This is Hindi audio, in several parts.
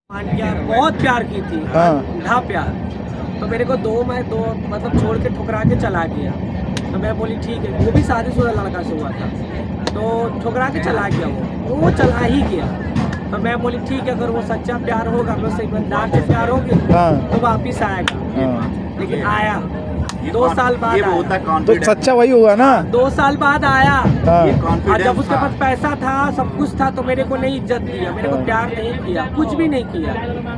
क्या बहुत प्यार की थी, था प्यार। तो मेरे को दो मतलब छोड़ के ठुकरा के चला गया। तो मैं बोली ठीक है, वो भी शादीशुदा लड़का से हुआ था, तो ठुकरा के चला गया वो चला ही गया। तो मैं बोली ठीक है, अगर वो सच्चा प्यार होगा, मुझसे ईमानदार से प्यार होगी तो वापिस आएगा। लेकिन आया 2 साल बाद आया। तो सच्चा वही हुआ ना। 2 साल बाद आया और जब उसके पास पैसा था, सब कुछ था, तो मेरे को नहीं इज्जत दिया, मेरे को प्यार नहीं किया, कुछ भी नहीं किया,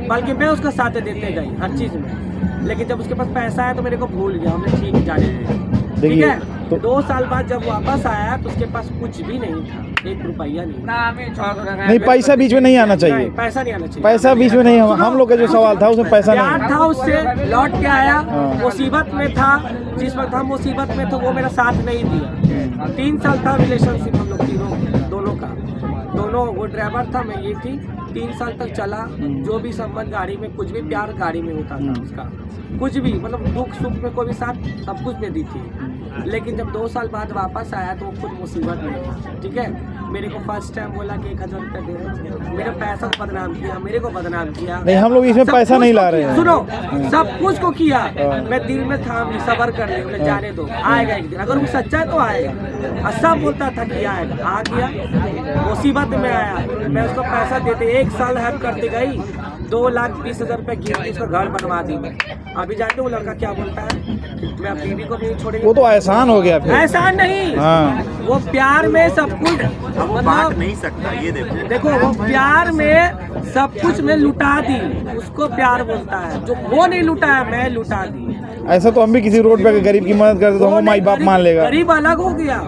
बल्कि मैं उसका साथ देते गई हर चीज में। लेकिन जब उसके पास पैसा है तो मेरे को भूल गया, हमने ठीक जाने ठीक है। तो 2 साल बाद जब वापस आया तो उसके पास कुछ भी नहीं था, 1 रुपया नहीं। पैसा बीच में नहीं आना चाहिए, पैसा नहीं आना चाहिए, पैसा बीच में नहीं। हम लोग का जो सवाल था उसमें पैसा नहीं था। उससे लौट के आया, मुसीबत में था, जिस वक्त हम मुसीबत में थे वो मेरा साथ नहीं दिया। 3 साल था रिलेशनशिप हम लोग दोनों का। वो ड्राइवर था, मैं ये थी। 3 साल तक चला, जो भी संबंध गाड़ी में, कुछ भी प्यार गाड़ी में होता था उसका, कुछ भी मतलब दुख सुख में कोई भी साथ, सब कुछ में दी थी। लेकिन जब 2 साल बाद वापस आया तो वो खुद मुसीबत में था, ठीक है। मेरे को फर्स्ट टाइम बोला कि 1000 रुपये दे, मेरे पैसा को बदनाम किया, मेरे को बदनाम किया। नहीं, हम लोग इसमें पैसा नहीं ला रहे हैं। सुनो, सब कुछ को किया। मैं दिल में थाम ली, सबर कर ले, मैं जाने दो, आएगा एक दिन, अगर वो सच्चा है तो आएगा। और सब बोलता था कि आएगा, आ गया। मुसीबत में आया, मैं उसको पैसा देते 1 साल हेल्प करते गई, 2,20,000 रुपये गिर उसका घर बनवा दी मैं। अभी जानते वो लड़का क्या बोलता है, मैं अपनी बीवी को नहीं छोड़ेंगे। वो तो एहसान हो गया फिर। एहसान नहीं, वो प्यार में सब कुछ मतलब नहीं सकता। ये देखो वो प्यार में सब कुछ में लुटा दी, उसको प्यार बोलता है। जो वो नहीं लुटाया, मैं लुटा दी। ऐसा तो हम भी किसी रोड पे गरीब की मदद करते तो हम माई बाप मान लेगा। गरीब अलग हो गया,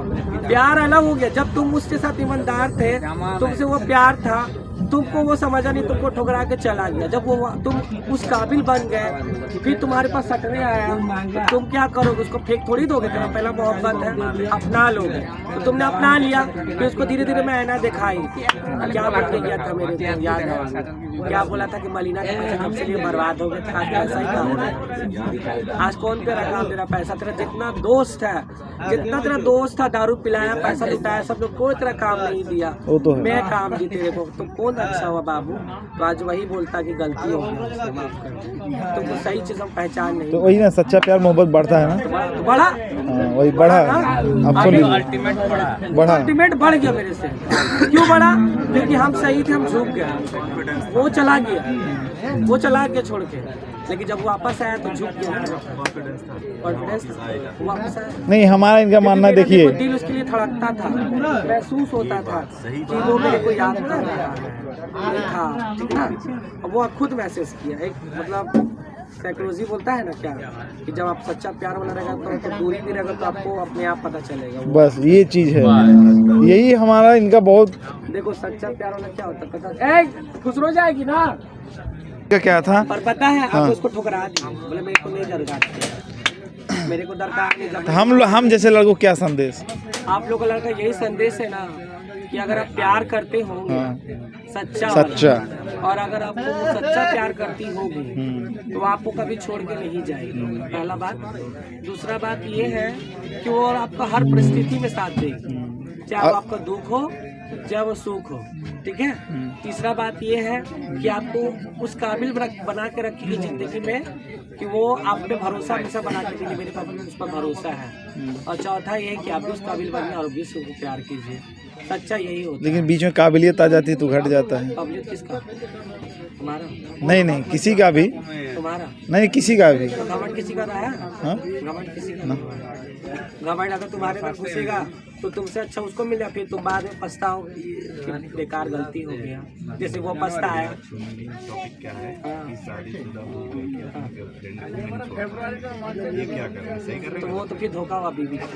प्यार अलग हो गया। जब तुम उसके साथ ईमानदार थे, तुमसे वो प्यार था, तुमको वो समझा नहीं, तुमको ठुकरा के चला गया। जब वो तुम उस काबिल बन गए, फिर तुम्हारे पास सटने आया, तो तुम क्या करोगे? उसको फेंक थोड़ी दोगे? तेरा पहला मोहब्बत है, अपना लोगे। तो तुमने अपना लिया, फिर उसको धीरे धीरे मैं आईना दिखाई। क्या बोल के गया था, मेरे को याद है, क्या बोला था कि मलीना के पैसे हमसे लिए बर्बाद हो गए थे। आज पैसा ही काम है, आज कौन पे रखा तेरा पैसा? तेरा जितना दोस्त है, जितना तेरा दोस्त था, दारू पिलाया, पैसा लुटाया, सब लोग कोई तेरा काम नहीं दिया। मैं काम दी तेरे को, तो कौन अच्छा हुआ बाबू? तो आज वही बोलता कि गलती हो गई, माफ कर दे। तुमको सही चीज हम पहचान नहीं। तो वही ना, सच्चा प्यार मोहब्बत बढ़ता है ना, तो बढ़ा, वही बढ़ा। अल्टीमेट बढ़ गया मेरे से। क्यों बढ़ा? क्योंकि हम सही थे, हम झुक गए। वो चला गया छोड़ के। लेकिन जब वापस आया तो झुक गया, कॉन्फिडेंस वापस आया। नहीं, हमारा इनका मानना देखिए, दिल उसके लिए धड़कता था, महसूस होता था कि वो मेरे को याद कर रहा है, था ठीक ना। वो खुद मैसेज किया, एक मतलब साइकोलॉजी बोलता है ना क्या, कि जब आप सच्चा प्यार वाला रहेगा तो दूरी भी रहेगा तो आपको अपने आप पता चलेगा। बस ये चीज है, यही हमारा इनका बहुत। देखो सच्चा प्यार वाला क्या होता है पता, खुश हो जाएगी ना, क्या था पर पता है आप उसको ठुकरा दी, बोले मेरे को नहीं दरकार, मेरे को दरकार नहीं। हम जैसे लड़कों क्या संदेश? आप लोगों का लड़का यही संदेश है ना, कि अगर आप प्यार करते होंगे सच्चा, और अगर आप सच्चा प्यार करती होगी तो आपको कभी छोड़ के नहीं जाएगी, पहला बात। दूसरा बात ये है कि वो आपका हर परिस्थिति में साथ देगी, चाहे वो आपका दुख हो, चाहे वो सुख हो, ठीक है। तीसरा बात ये है कि आपको उस काबिल बना के रखिए जिंदगी में, कि वो आप पे भरोसा हमेशा बना के रखिए, मेरे पास उस पर भरोसा है। और चौथा ये है कि आप भी उस काबिल बनिए और भी उसको प्यार कीजिए, सच्चा यही होता है। लेकिन बीच में काबिलियत आ जाती है तो घट जाता है। काबिलियत किसका? तुम्हारा? नहीं, किसी का भी। तुम्हारा? नहीं, किसी का भी। घमंड किसी का रहा? घमंड किसी का? घमंड अगर तुम्हारे में घुसेगा तो तुमसे अच्छा उसको मिला, फिर तुम बाद में पछताओ कि बेकार गलती हो गया, जैसे वो पछताया। तो वो तो फिर धोखा हुआ बीवी का।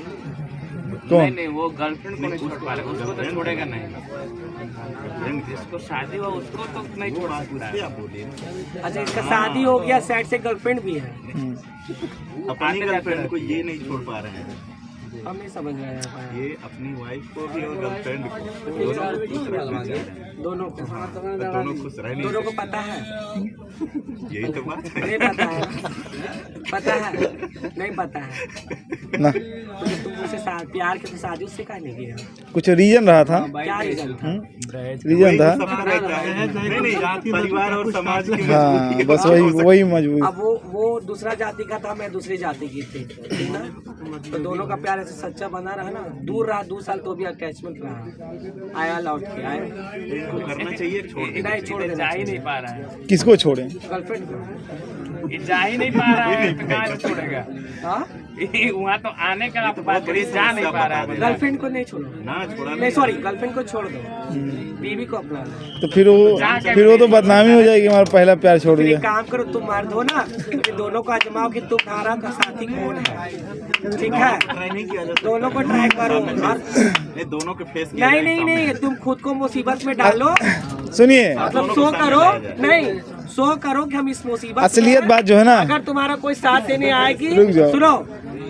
नहीं, वो गर्लफ्रेंड को नहीं छोड़ पा रहे, उसको तो छोड़ेगा नहीं। जिसको शादी हुआ उसको तो नहीं छोड़ सकता है। अच्छा, इसका शादी हो गया, साइड से गर्लफ्रेंड भी है। अपनी गर्लफ्रेंड को ये नहीं छोड़ पा रहे हैं। हम नहीं समझ रहे हैं ये अपनी वाइफ को भी और गर्लफ्रेंड को दोनों को खुश रखना चाहिए। दोनों को दोनों खुश रहने दोनों को पता है यही तो बात है। नहीं पता है पता है नहीं पता है ना तो तुम उसे प्यार के तो शादी उससे का नहीं किया कुछ रीजन रहा था, क्या रीजन था रीजन था। सबका रहता है। नहीं, परिवार और समाज की हाँ मजबूरी है। बस वही मजबूरी। अब वो दूसरा जाति का था, मैं दूसरी जाति की थी, ठीक ना। तो दोनों का प्यार ऐसे सच्चा बना रहा ना, दूर रहा 2 साल तो भी अटैचमेंट रहा, आया लौट के आया, इनको करना चाहिए छोड़ देना नहीं छोड़ जा देना ही नहीं पा रहा है, किसको छोड़े? गर्लफ्रेंड को। ये जा ही नहीं पा रहा है तो कहाँ से छोड़ेगा? हाँ वहाँ तो आने का आप बात करिए, जा नहीं पा रहा है। गर्लफ्रेंड को नहीं छोड़ो, ना छोड़ा नहीं सॉरी गर्लफ्रेंड को छोड़ दो, बीवी को अपना लो। तो फिर वो तो बदनामी हो जाएगी, हमारा पहला प्यार छोड़ फिर दिया। एक काम करो, तुम मर्द हो ना, फिर दोनों को आजमाओ कि तुम्हारा का साथी कौन है, ठीक है। ट्राई नहीं किया जाता। दोनों को ट्राई करो और नहीं, दोनों के फेस किया नहीं जाए नहीं सामने। नहीं, तुम खुद को मुसीबत में डालो, सुनिए, मतलब शो करो, नहीं शो करो कि हम इस मुसीबत असलियत में बात जो है ना, अगर तुम्हारा कोई साथ देने आएगी, रुक जाओ। सुनो,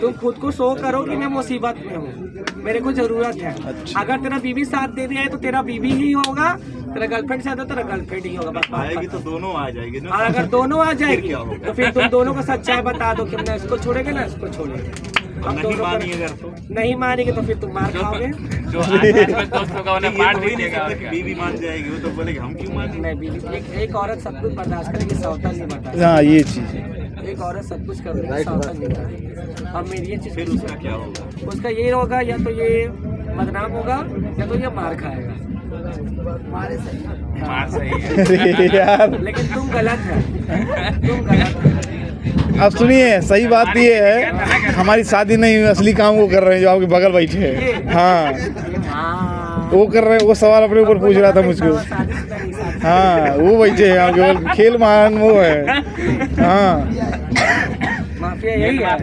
तुम खुद को शो करो कि मैं मुसीबत में हूँ, मेरे को जरूरत है। अच्छा। अगर तेरा बीवी साथ देने आए तो तेरा बीवी ही होगा, तेरा गर्लफ्रेंड साथ हो तेरा गर्लफ्रेंड ही होगा, बस बात आएगी खत्म। तो दोनों आ जाएगी ना। और अगर दोनों आ जाएगी क्या होगा? तो फिर तुम दोनों को सच्चाई बता दो कि ना इसको छोड़ेंगे ना इसको छोड़ेंगे। और हम नहीं दोनों मानी को अगर तो नहीं मानेंगे तो फिर तुम मार खाओगे। जो आसपास में दोस्त होगा उन्हें ये मार तो भी ही नहीं देगा और सकता कि क्या। बीवी मान जाएगी, वो तो बोलेगी हम क्यों माने। नहीं बीवी एक औरत सब कुछ बर्दाश्त करेगी, सौतन नहीं बर्दाश्त। हाँ ये चीज है। एक औरत सब कुछ कर देगी, सौतन नहीं करेगी। अब मेरी ये चीज फिर उसका क्या होगा? उसका ये होगा, या तो ये बदनाम होगा या तो ये मार खाएगा। मार सही है। अरे यार, लेकिन तुम गलत है, तुम गलत है। अब सुनिए, सही बात ये है, हमारी शादी नहीं हुई, असली काम वो कर रहे हैं जो आपके बगल बैठे हैं। हाँ हाँ वो कर रहे हैं, वो सवाल अपने ऊपर पूछ रहा था मुझको। हाँ वो बैठे हैं केवल खेल महान वो है। हाँ माफिया यही है।